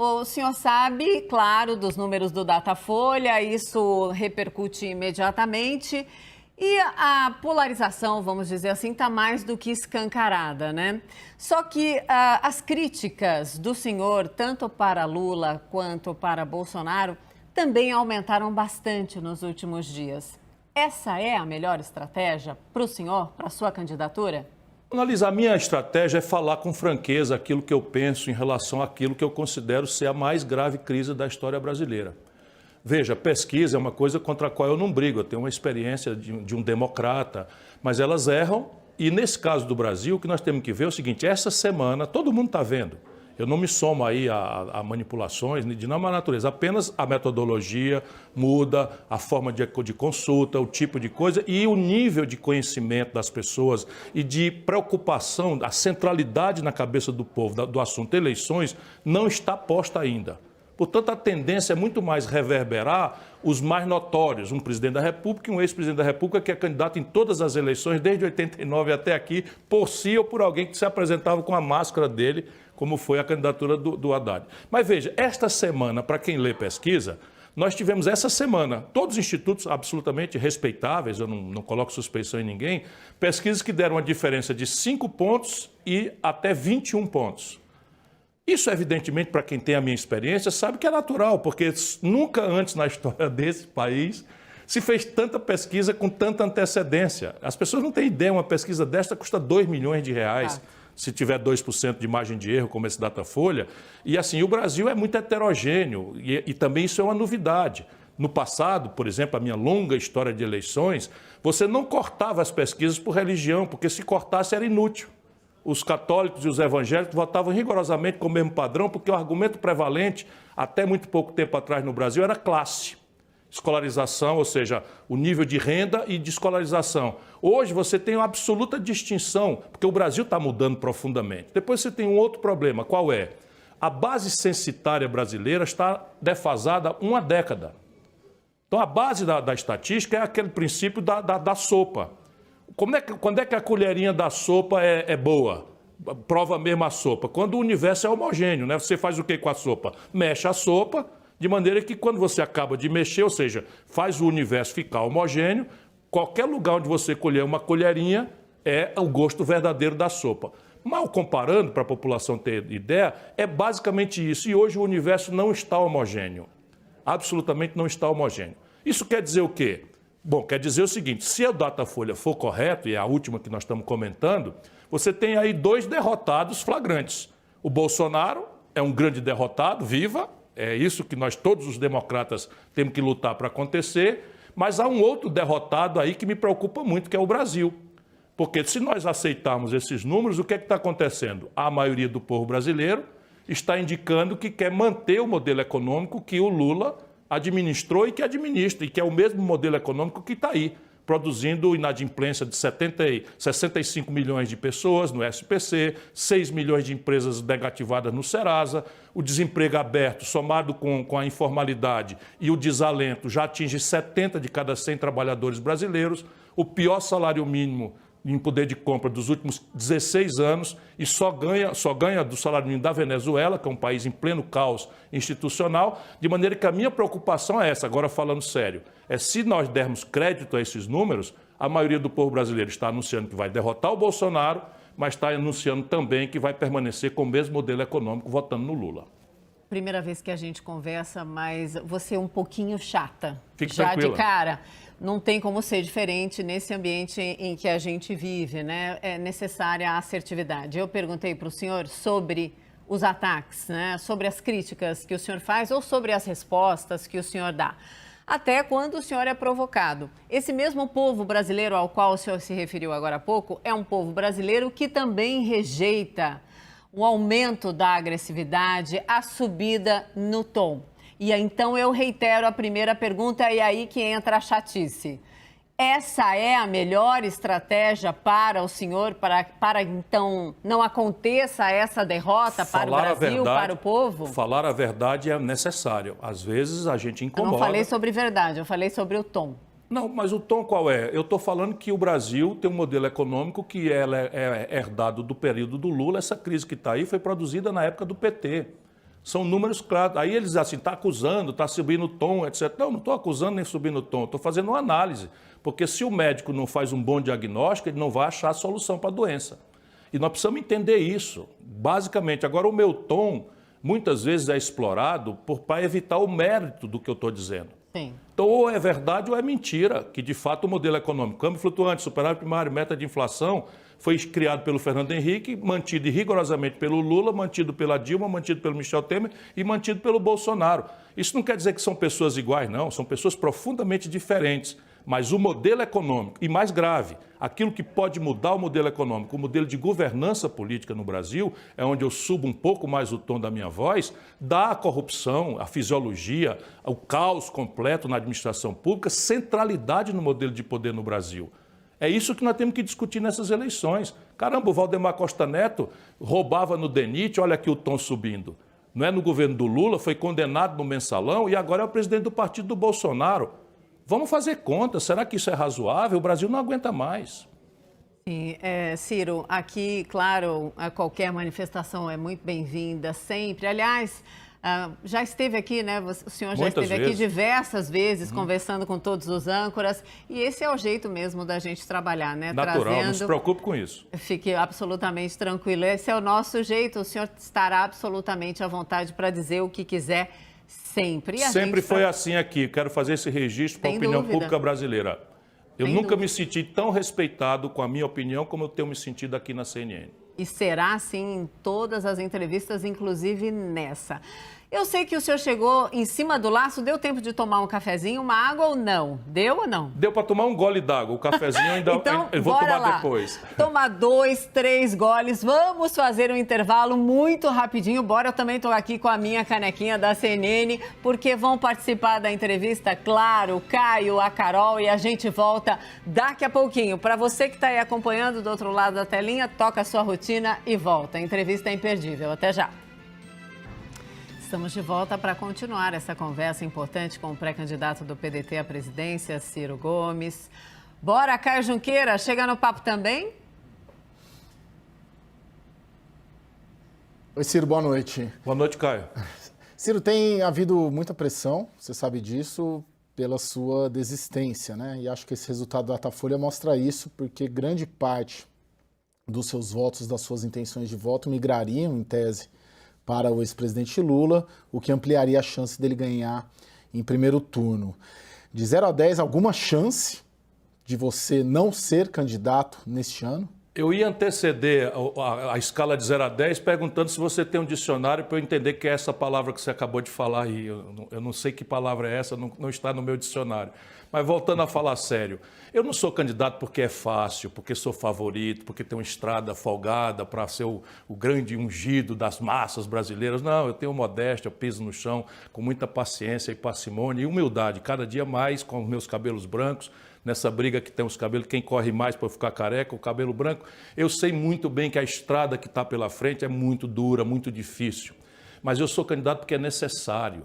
o senhor sabe, claro, dos números do Datafolha, isso repercute imediatamente. E a polarização, vamos dizer assim, está mais do que escancarada, né? Só que as críticas do senhor, tanto para Lula quanto para Bolsonaro, também aumentaram bastante nos últimos dias. Essa é a melhor estratégia para o senhor, para a sua candidatura? Analisar, a minha estratégia é falar com franqueza aquilo que eu penso em relação àquilo que eu considero ser a mais grave crise da história brasileira. Veja, pesquisa é uma coisa contra a qual eu não brigo, eu tenho uma experiência de um democrata, mas elas erram e nesse caso do Brasil o que nós temos que ver é o seguinte, essa semana todo mundo está vendo, eu não me somo aí a manipulações de nenhuma natureza, apenas a metodologia muda, a forma de consulta, o tipo de coisa e o nível de conhecimento das pessoas e de preocupação, a centralidade na cabeça do povo do assunto eleições não está posta ainda. Portanto, a tendência é muito mais reverberar os mais notórios, um presidente da República e um ex-presidente da República que é candidato em todas as eleições, desde 89 até aqui, por si ou por alguém que se apresentava com a máscara dele, como foi a candidatura do Haddad. Mas veja, esta semana, para quem lê pesquisa, nós tivemos essa semana, todos os institutos absolutamente respeitáveis, eu não coloco suspeição em ninguém, pesquisas que deram uma diferença de 5 pontos e até 21 pontos. Isso, evidentemente, para quem tem a minha experiência, sabe que é natural, porque nunca antes na história desse país se fez tanta pesquisa com tanta antecedência. As pessoas não têm ideia, uma pesquisa desta custa R$2 milhões, se tiver 2% de margem de erro, como esse Datafolha. E assim, o Brasil é muito heterogêneo e também isso é uma novidade. No passado, por exemplo, a minha longa história de eleições, você não cortava as pesquisas por religião, porque se cortasse era inútil. Os católicos e os evangélicos votavam rigorosamente com o mesmo padrão, porque o argumento prevalente, até muito pouco tempo atrás no Brasil, era classe. Escolarização, ou seja, o nível de renda e de escolarização. Hoje você tem uma absoluta distinção, porque o Brasil está mudando profundamente. Depois você tem um outro problema, qual é? A base censitária brasileira está defasada há uma década. Então a base da estatística é aquele princípio da sopa. Quando é que a colherinha da sopa é boa? Prova mesmo a sopa. Quando o universo é homogêneo, né? Você faz o que com a sopa? Mexe a sopa, de maneira que quando você acaba de mexer, ou seja, faz o universo ficar homogêneo, qualquer lugar onde você colher uma colherinha é o gosto verdadeiro da sopa. Mal comparando, para a população ter ideia, é basicamente isso. E hoje o universo não está homogêneo. Absolutamente não está homogêneo. Isso quer dizer o quê? Bom, quer dizer o seguinte, se a Datafolha for correto, e é a última que nós estamos comentando, você tem aí 2 derrotados flagrantes. O Bolsonaro é um grande derrotado, viva, é isso que nós todos os democratas temos que lutar para acontecer, mas há um outro derrotado aí que me preocupa muito, que é o Brasil. Porque se nós aceitarmos esses números, o que é que está acontecendo? A maioria do povo brasileiro está indicando que quer manter o modelo econômico que o Lula administrou e que administra, e que é o mesmo modelo econômico que está aí, produzindo inadimplência de 65 milhões de pessoas no SPC, 6 milhões de empresas negativadas no Serasa, o desemprego aberto, somado com a informalidade e o desalento, já atinge 70 de cada 100 trabalhadores brasileiros, o pior salário mínimo em poder de compra dos últimos 16 anos e só ganha do salário mínimo da Venezuela, que é um país em pleno caos institucional, de maneira que a minha preocupação é essa, agora falando sério, é se nós dermos crédito a esses números, a maioria do povo brasileiro está anunciando que vai derrotar o Bolsonaro, mas está anunciando também que vai permanecer com o mesmo modelo econômico votando no Lula. Primeira vez que a gente conversa, mas você é um pouquinho chata. Fique já tranquila. De cara. Não tem como ser diferente nesse ambiente em que a gente vive, né? É necessária a assertividade. Eu perguntei para o senhor sobre os ataques, né? Sobre as críticas que o senhor faz ou sobre as respostas que o senhor dá. Até quando o senhor é provocado. Esse mesmo povo brasileiro ao qual o senhor se referiu agora há pouco é um povo brasileiro que também rejeita o aumento da agressividade, a subida no tom. E então eu reitero a primeira pergunta e aí que entra a chatice. Essa é a melhor estratégia para o senhor, para então não aconteça essa derrota para o Brasil, para o povo? Falar a verdade é necessário. Às vezes a gente incomoda. Eu não falei sobre verdade, eu falei sobre o tom. Não, mas o tom qual é? Eu estou falando que o Brasil tem um modelo econômico que é herdado do período do Lula. Essa crise que está aí foi produzida na época do PT. São números claros. Aí eles assim, está acusando, está subindo o tom, etc. Não estou acusando nem subindo o tom, estou fazendo uma análise. Porque se o médico não faz um bom diagnóstico, ele não vai achar a solução para a doença. E nós precisamos entender isso, basicamente. Agora, o meu tom, muitas vezes, é explorado para evitar o mérito do que eu estou dizendo. Sim. Então, ou é verdade ou é mentira, que de fato o modelo econômico, câmbio flutuante, superávit primário, meta de inflação, foi criado pelo Fernando Henrique, mantido rigorosamente pelo Lula, mantido pela Dilma, mantido pelo Michel Temer e mantido pelo Bolsonaro. Isso não quer dizer que são pessoas iguais, não, são pessoas profundamente diferentes. Mas o modelo econômico, e mais grave, aquilo que pode mudar o modelo econômico, o modelo de governança política no Brasil, é onde eu subo um pouco mais o tom da minha voz, da corrupção, a fisiologia, o caos completo na administração pública, centralidade no modelo de poder no Brasil. É isso que nós temos que discutir nessas eleições. Caramba, o Valdemar Costa Neto roubava no DENIT, olha aqui o tom subindo. Não é no governo do Lula, foi condenado no mensalão e agora é o presidente do partido do Bolsonaro. Vamos fazer conta, será que isso é razoável? O Brasil não aguenta mais. Sim, Ciro, aqui, claro, qualquer manifestação é muito bem-vinda, sempre. Aliás, já esteve aqui, né? O senhor já Muitas esteve vezes. aqui diversas vezes, conversando com todos os âncoras, e esse é o jeito mesmo da gente trabalhar, né? Natural, não se preocupe com isso. Fique absolutamente tranquilo, esse é o nosso jeito, o senhor estará absolutamente à vontade para dizer o que quiser. Sempre. Sempre foi assim aqui. Quero fazer esse registro para a opinião pública brasileira. Eu nunca me senti tão respeitado com a minha opinião como eu tenho me sentido aqui na CNN. E será assim em todas as entrevistas, inclusive nessa. Eu sei que o senhor chegou em cima do laço, deu tempo de tomar um cafezinho, uma água ou não? Deu ou não? Deu para tomar um gole d'água. O cafezinho ainda então, eu vou tomar lá. depois. Toma 2, 3 goles. Vamos fazer um intervalo muito rapidinho. Bora, eu também estou aqui com a minha canequinha da CNN, porque vão participar da entrevista, claro, o Caio, a Carol, e a gente volta daqui a pouquinho. Para você que está aí acompanhando do outro lado da telinha, toca a sua rotina e volta. A entrevista é imperdível. Até já. Estamos de volta para continuar essa conversa importante com o pré-candidato do PDT à presidência, Ciro Gomes. Bora, Caio Junqueira, chega no papo também? Oi, Ciro, boa noite. Boa noite, Caio. Ciro, tem havido muita pressão, você sabe disso, pela sua desistência, né? E acho que esse resultado da Datafolha mostra isso, porque grande parte dos seus votos, das suas intenções de voto, migrariam, em tese, para o ex-presidente Lula, o que ampliaria a chance dele ganhar em primeiro turno. De 0 a 10, alguma chance de você não ser candidato neste ano? Eu ia anteceder a escala de 0 a 10 perguntando se você tem um dicionário para eu entender que é essa palavra que você acabou de falar aí. Eu não sei que palavra é essa, não está no meu dicionário. Mas voltando a falar sério, eu não sou candidato porque é fácil, porque sou favorito, porque tenho uma estrada folgada para ser o grande ungido das massas brasileiras. Não, eu tenho modéstia, eu piso no chão com muita paciência e parcimônia e humildade, cada dia mais com os meus cabelos brancos, nessa briga que tem os cabelos, quem corre mais para ficar careca, o cabelo branco. Eu sei muito bem que a estrada que está pela frente é muito dura, muito difícil. Mas eu sou candidato porque é necessário.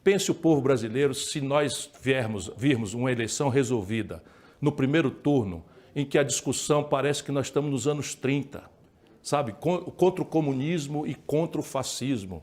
Pense o povo brasileiro se nós virmos uma eleição resolvida no primeiro turno, em que a discussão parece que nós estamos nos anos 30, sabe? Contra o comunismo e contra o fascismo.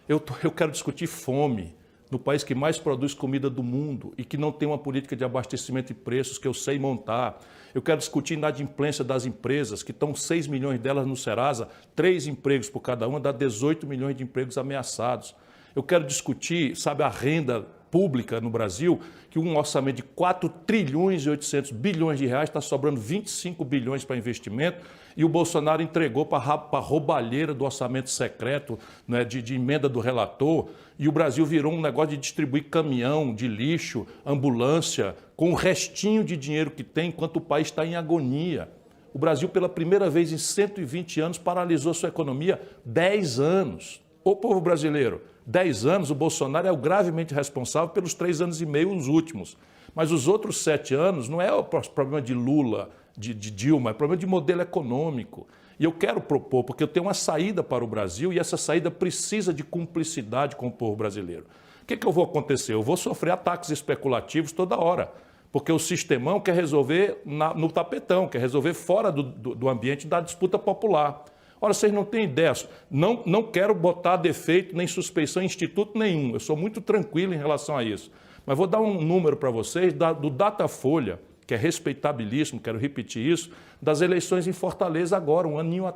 Eu quero discutir fome no país que mais produz comida do mundo e que não tem uma política de abastecimento de preços que eu sei montar. Eu quero discutir inadimplência das empresas, que estão 6 milhões delas no Serasa, 3 empregos por cada uma, dá 18 milhões de empregos ameaçados. Eu quero discutir, sabe, a renda pública no Brasil, que um orçamento de 4 trilhões e 800 bilhões de reais está sobrando 25 bilhões para investimento e o Bolsonaro entregou para a roubalheira do orçamento secreto, né, de emenda do relator, e o Brasil virou um negócio de distribuir caminhão de lixo, ambulância, com o restinho de dinheiro que tem, enquanto o país está em agonia. O Brasil, pela primeira vez em 120 anos, paralisou sua economia 10 anos. Ô povo brasileiro, 10 anos, o Bolsonaro é o gravemente responsável pelos 3 anos e meio, os últimos. Mas os outros 7 anos não é o problema de Lula, de Dilma, é problema de modelo econômico. E eu quero propor, porque eu tenho uma saída para o Brasil e essa saída precisa de cumplicidade com o povo brasileiro. O que eu vou acontecer? Eu vou sofrer ataques especulativos toda hora, porque o sistemão quer resolver no tapetão, quer resolver fora do ambiente da disputa popular. Olha, vocês não têm ideia, não quero botar defeito nem suspeição em instituto nenhum, eu sou muito tranquilo em relação a isso. Mas vou dar um número para vocês do Datafolha, que é respeitabilíssimo, quero repetir isso, das eleições em Fortaleza agora, um aninho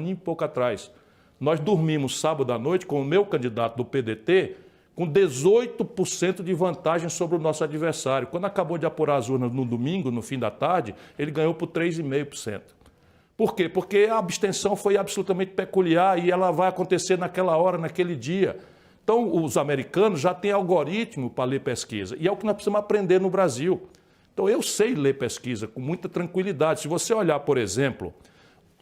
e pouco atrás. Nós dormimos sábado à noite com o meu candidato do PDT com 18% de vantagem sobre o nosso adversário. Quando acabou de apurar as urnas no domingo, no fim da tarde, ele ganhou por 3,5%. Por quê? Porque a abstenção foi absolutamente peculiar e ela vai acontecer naquela hora, naquele dia. Então, os americanos já têm algoritmo para ler pesquisa e é o que nós precisamos aprender no Brasil. Então, eu sei ler pesquisa com muita tranquilidade. Se você olhar, por exemplo,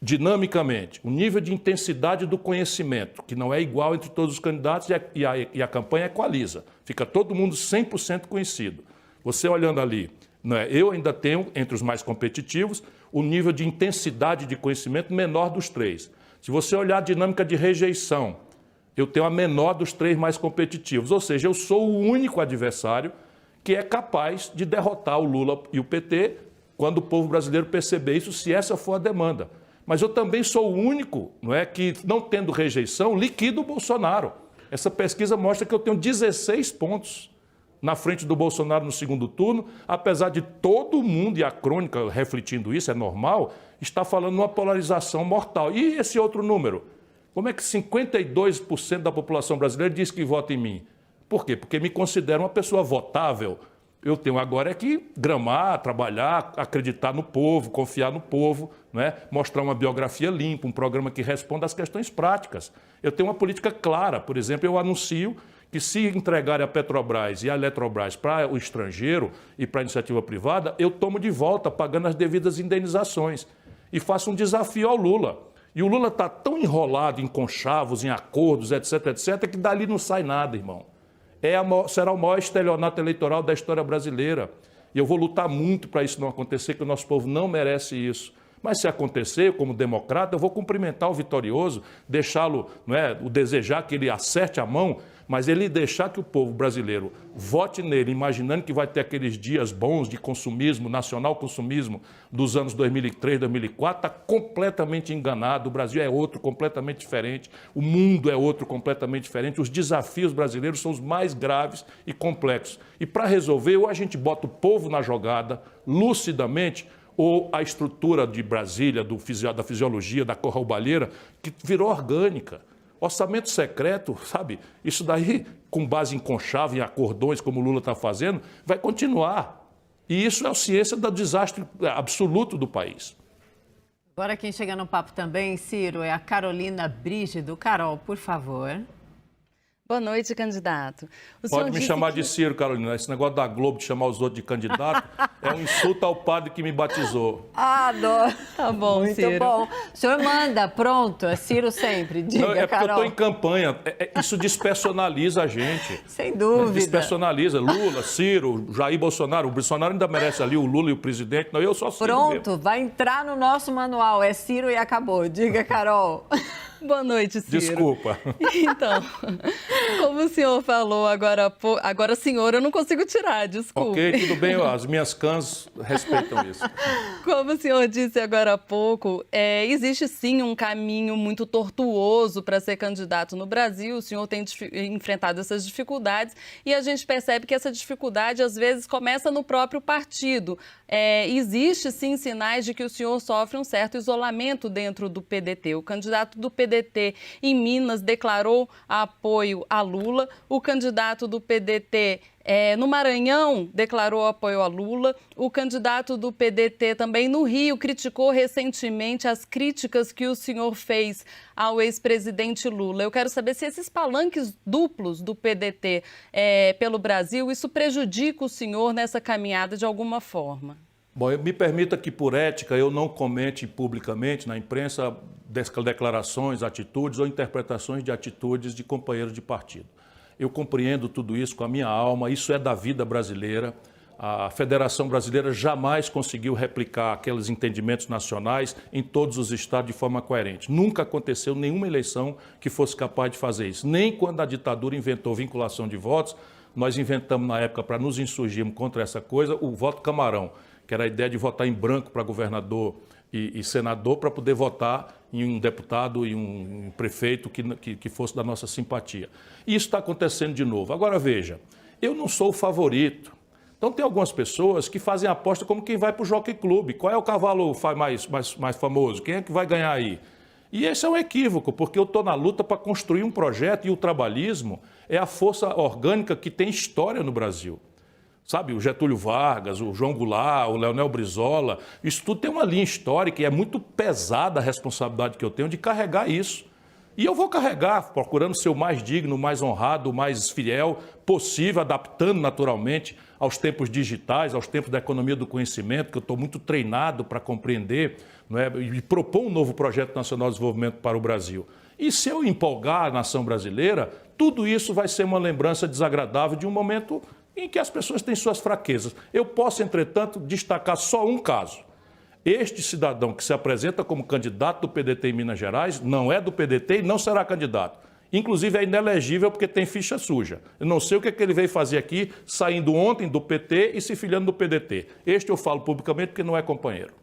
dinamicamente, o nível de intensidade do conhecimento, que não é igual entre todos os candidatos e a campanha equaliza. Fica todo mundo 100% conhecido. Você olhando ali, né, eu ainda tenho, entre os mais competitivos, o nível de intensidade de conhecimento menor dos três. Se você olhar a dinâmica de rejeição, eu tenho a menor dos três mais competitivos. Ou seja, eu sou o único adversário que é capaz de derrotar o Lula e o PT quando o povo brasileiro perceber isso, se essa for a demanda. Mas eu também sou o único, não é, que, não tendo rejeição, liquida o Bolsonaro. Essa pesquisa mostra que eu tenho 16 pontos na frente do Bolsonaro no segundo turno, apesar de todo mundo, e a crônica refletindo isso, é normal, está falando numa polarização mortal. E esse outro número? Como é que 52% da população brasileira diz que vota em mim? Por quê? Porque me considero uma pessoa votável. Eu tenho agora é que gramar, trabalhar, acreditar no povo, confiar no povo, né? Mostrar uma biografia limpa, um programa que responda às questões práticas. Eu tenho uma política clara. Por exemplo, eu anuncio que se entregarem a Petrobras e a Eletrobras para o estrangeiro e para a iniciativa privada, eu tomo de volta, pagando as devidas indenizações. E faço um desafio ao Lula. E o Lula está tão enrolado em conchavos, em acordos, etc., etc., que dali não sai nada, irmão. Será o maior estelionato eleitoral da história brasileira. E eu vou lutar muito para isso não acontecer, que o nosso povo não merece isso. Mas se acontecer, como democrata, eu vou cumprimentar o vitorioso, deixá-lo, não é, o desejar que ele acerte a mão, mas ele deixar que o povo brasileiro vote nele, imaginando que vai ter aqueles dias bons de consumismo, nacional consumismo dos anos 2003, 2004, está completamente enganado. O Brasil é outro completamente diferente, o mundo é outro completamente diferente, os desafios brasileiros são os mais graves e complexos. E para resolver, ou a gente bota o povo na jogada, lucidamente, ou a estrutura de Brasília, da fisiologia, da corralbalheira, que virou orgânica. Orçamento secreto, sabe? Isso daí, com base em conchavo, em acordões, como o Lula está fazendo, vai continuar. E isso é a ciência do desastre absoluto do país. Agora quem chega no papo também, Ciro, é a Carolina Brígido. Carol, por favor. Boa noite, candidato. Pode me chamar de Ciro, Carolina. Esse negócio da Globo de chamar os outros de candidato é um insulto ao padre que me batizou. Adoro. Tá bom, muito Ciro. bom. O senhor manda, pronto, é Ciro sempre. Diga, não, é porque Carol. eu estou em campanha. Isso despersonaliza a gente. Sem dúvida. Despersonaliza. Lula, Ciro, Jair Bolsonaro. O Bolsonaro ainda merece ali o Lula e o presidente. Não, eu só Ciro Pronto, mesmo. vai entrar no nosso manual. É Ciro e acabou. Diga, Carol. Boa noite, Ciro. Desculpa. Então, como o senhor falou agora, senhor, eu não consigo tirar, desculpa. Ok, tudo bem, as minhas cãs respeitam isso. Como o senhor disse agora há pouco, existe sim um caminho muito tortuoso para ser candidato no Brasil. O senhor tem enfrentado essas dificuldades e a gente percebe que essa dificuldade às vezes começa no próprio partido. Existe sim sinais de que o senhor sofre um certo isolamento dentro do PDT. O candidato do PDT em Minas declarou apoio a Lula, o candidato do PDT no Maranhão declarou apoio a Lula, o candidato do PDT também no Rio criticou recentemente as críticas que o senhor fez ao ex-presidente Lula. Eu quero saber se esses palanques duplos do PDT pelo Brasil, isso prejudica o senhor nessa caminhada de alguma forma. Bom, me permita que, por ética, eu não comente publicamente na imprensa declarações, atitudes ou interpretações de atitudes de companheiros de partido. Eu compreendo tudo isso com a minha alma, isso é da vida brasileira. A Federação Brasileira jamais conseguiu replicar aqueles entendimentos nacionais em todos os estados de forma coerente. Nunca aconteceu nenhuma eleição que fosse capaz de fazer isso. Nem quando a ditadura inventou vinculação de votos, nós inventamos na época, para nos insurgirmos contra essa coisa, o voto camarão, que era a ideia de votar em branco para governador e senador para poder votar em um deputado e um prefeito que fosse da nossa simpatia. E isso está acontecendo de novo. Agora, veja, eu não sou o favorito. Então, tem algumas pessoas que fazem aposta como quem vai para o Jockey Club. Qual é o cavalo mais famoso? Quem é que vai ganhar aí? E esse é um equívoco, porque eu estou na luta para construir um projeto e o trabalhismo é a força orgânica que tem história no Brasil. Sabe, o Getúlio Vargas, o João Goulart, o Leonel Brizola, isso tudo tem uma linha histórica e é muito pesada a responsabilidade que eu tenho de carregar isso. E eu vou carregar, procurando ser o mais digno, o mais honrado, o mais fiel possível, adaptando naturalmente aos tempos digitais, aos tempos da economia do conhecimento, que eu estou muito treinado para compreender, não é? E propor um novo projeto nacional de desenvolvimento para o Brasil. E se eu empolgar a nação brasileira, tudo isso vai ser uma lembrança desagradável de um momento em que as pessoas têm suas fraquezas. Eu posso, entretanto, destacar só um caso. Este cidadão que se apresenta como candidato do PDT em Minas Gerais não é do PDT e não será candidato. Inclusive é inelegível porque tem ficha suja. Eu não sei o que é que ele veio fazer aqui, saindo ontem do PT e se filiando do PDT. Este eu falo publicamente porque não é companheiro.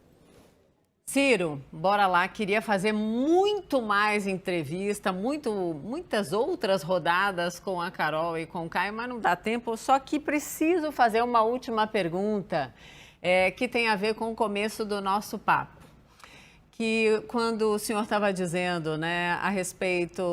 Ciro, bora lá. Queria fazer muito mais entrevista, muitas outras rodadas com a Carol e com o Caio, mas não dá tempo. Só que preciso fazer uma última pergunta que tem a ver com o começo do nosso papo. Que quando o senhor estava dizendo, né, a respeito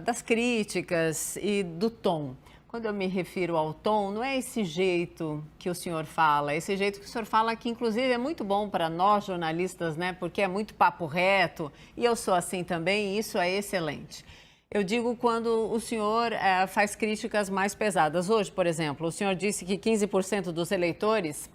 das críticas e do tom. Quando eu me refiro ao tom, não é esse jeito que o senhor fala, é esse jeito que o senhor fala que, inclusive, é muito bom para nós jornalistas, né? Porque é muito papo reto, e eu sou assim também, e isso é excelente. Eu digo quando o senhor faz críticas mais pesadas. Hoje, por exemplo, o senhor disse que 15% dos eleitores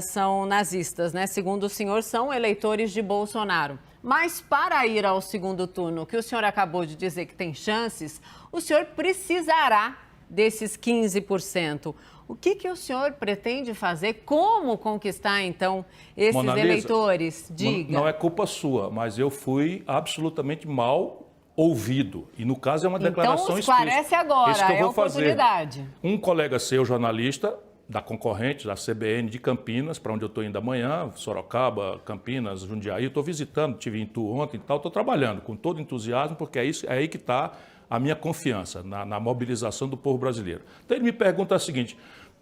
são nazistas, né? Segundo o senhor, são eleitores de Bolsonaro. Mas para ir ao segundo turno, que o senhor acabou de dizer que tem chances, o senhor precisará desses 15%. O que o senhor pretende fazer? Como conquistar, então, esses eleitores? Diga. Não é culpa sua, mas eu fui absolutamente mal ouvido. E, no caso, é uma declaração explícita. Então, esclarece agora, isso que eu vou a oportunidade. Fazer. Um colega seu, jornalista, da concorrente, da CBN de Campinas, para onde eu estou indo amanhã, Sorocaba, Campinas, Jundiaí, estou visitando, estive em Itu ontem e tal, estou trabalhando com todo entusiasmo, porque é aí que está a minha confiança na mobilização do povo brasileiro. Então ele me pergunta o seguinte: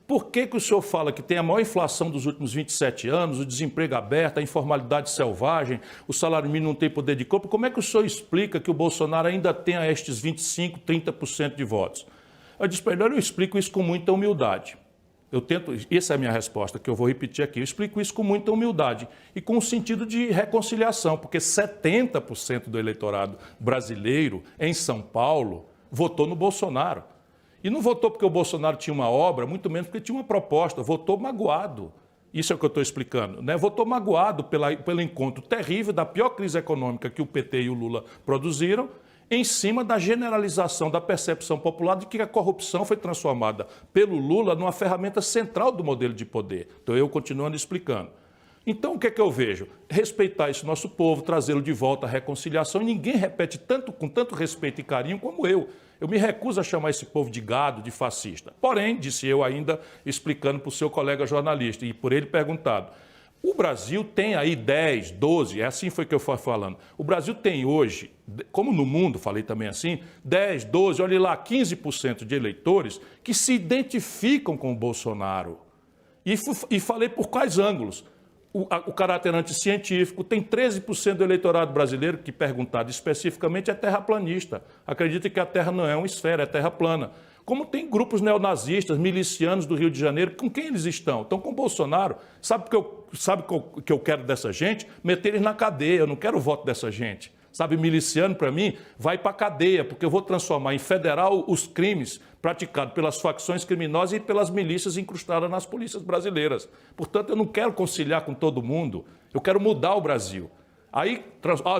por que o senhor fala que tem a maior inflação dos últimos 27 anos, o desemprego aberto, a informalidade selvagem, o salário mínimo não tem poder de compra? Como é que o senhor explica que o Bolsonaro ainda tenha estes 25%, 30% de votos? Eu disse para ele: olha, eu explico isso com muita humildade. Essa é a minha resposta, que eu vou repetir aqui. Eu explico isso com muita humildade e com um sentido de reconciliação, porque 70% do eleitorado brasileiro em São Paulo votou no Bolsonaro. E não votou porque o Bolsonaro tinha uma obra, muito menos porque tinha uma proposta, votou magoado. Isso é o que eu estou explicando, né? Votou magoado pelo encontro terrível da pior crise econômica que o PT e o Lula produziram, em cima da generalização da percepção popular de que a corrupção foi transformada pelo Lula numa ferramenta central do modelo de poder. Então, eu continuando explicando. Então, o que é que eu vejo? Respeitar esse nosso povo, trazê-lo de volta à reconciliação, e ninguém repete com tanto respeito e carinho como eu. Eu me recuso a chamar esse povo de gado, de fascista. Porém, disse eu ainda, explicando para o seu colega jornalista, e por ele perguntado, o Brasil tem aí 10, 12, assim foi que eu fui falando. O Brasil tem hoje, como no mundo, falei também assim, 10, 12, olha lá, 15% de eleitores que se identificam com o Bolsonaro. E falei por quais ângulos. O caráter anticientífico, tem 13% do eleitorado brasileiro que, perguntado especificamente, é terraplanista. Acredita que a Terra não é uma esfera, é terra plana. Como tem grupos neonazistas, milicianos do Rio de Janeiro, com quem eles estão? Estão com o Bolsonaro. Sabe o que eu quero dessa gente? Meter eles na cadeia, eu não quero o voto dessa gente. Sabe, miliciano, para mim, vai para a cadeia, porque eu vou transformar em federal os crimes praticados pelas facções criminosas e pelas milícias incrustadas nas polícias brasileiras. Portanto, eu não quero conciliar com todo mundo, eu quero mudar o Brasil. Aí,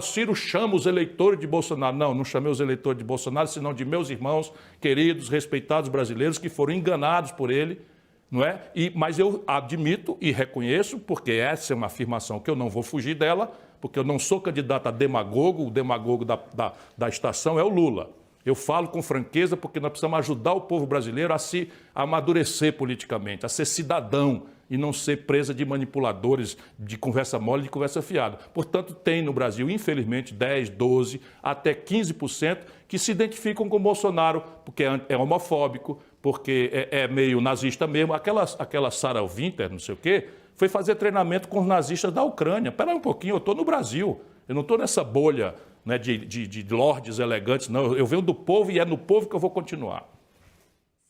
Ciro chama os eleitores de Bolsonaro. Não chamei os eleitores de Bolsonaro, senão de meus irmãos queridos, respeitados brasileiros que foram enganados por ele, não é? Mas eu admito e reconheço, porque essa é uma afirmação que eu não vou fugir dela, porque eu não sou candidato a demagogo, o demagogo da estação é o Lula. Eu falo com franqueza porque nós precisamos ajudar o povo brasileiro a se amadurecer politicamente, a ser cidadão e não ser presa de manipuladores de conversa mole e de conversa fiada. Portanto, tem no Brasil, infelizmente, 10, 12, até 15% que se identificam com Bolsonaro porque é homofóbico, porque é meio nazista mesmo. Aquela Sarah Winter, não sei o quê, foi fazer treinamento com os nazistas da Ucrânia. Espera aí um pouquinho, eu estou no Brasil, eu não estou nessa bolha, né, de lordes elegantes, não. Eu venho do povo e é no povo que eu vou continuar.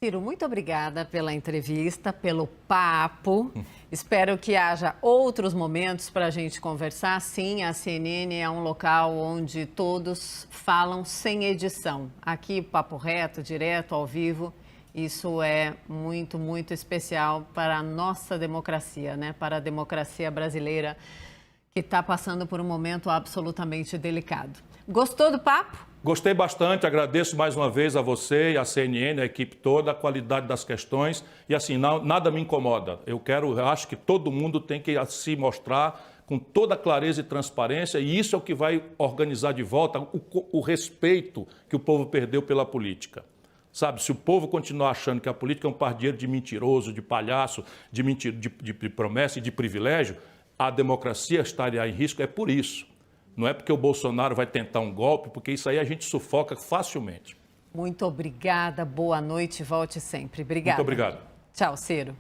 Ciro, muito obrigada pela entrevista, pelo papo. Espero que haja outros momentos para a gente conversar. Sim, a CNN é um local onde todos falam sem edição. Aqui, papo reto, direto, ao vivo. Isso é muito, muito especial para a nossa democracia, né? Para a democracia brasileira, que está passando por um momento absolutamente delicado. Gostou do papo? Gostei bastante, agradeço mais uma vez a você e a CNN, a equipe toda, a qualidade das questões e assim, nada me incomoda. Eu acho que todo mundo tem que se mostrar com toda clareza e transparência e isso é o que vai organizar de volta o respeito que o povo perdeu pela política. Sabe, se o povo continuar achando que a política é um pardieiro de mentiroso, de palhaço, de promessa e de privilégio, a democracia estaria em risco, é por isso. Não é porque o Bolsonaro vai tentar um golpe, porque isso aí a gente sufoca facilmente. Muito obrigada, boa noite, volte sempre. Obrigada. Muito obrigado. Tchau, Ciro.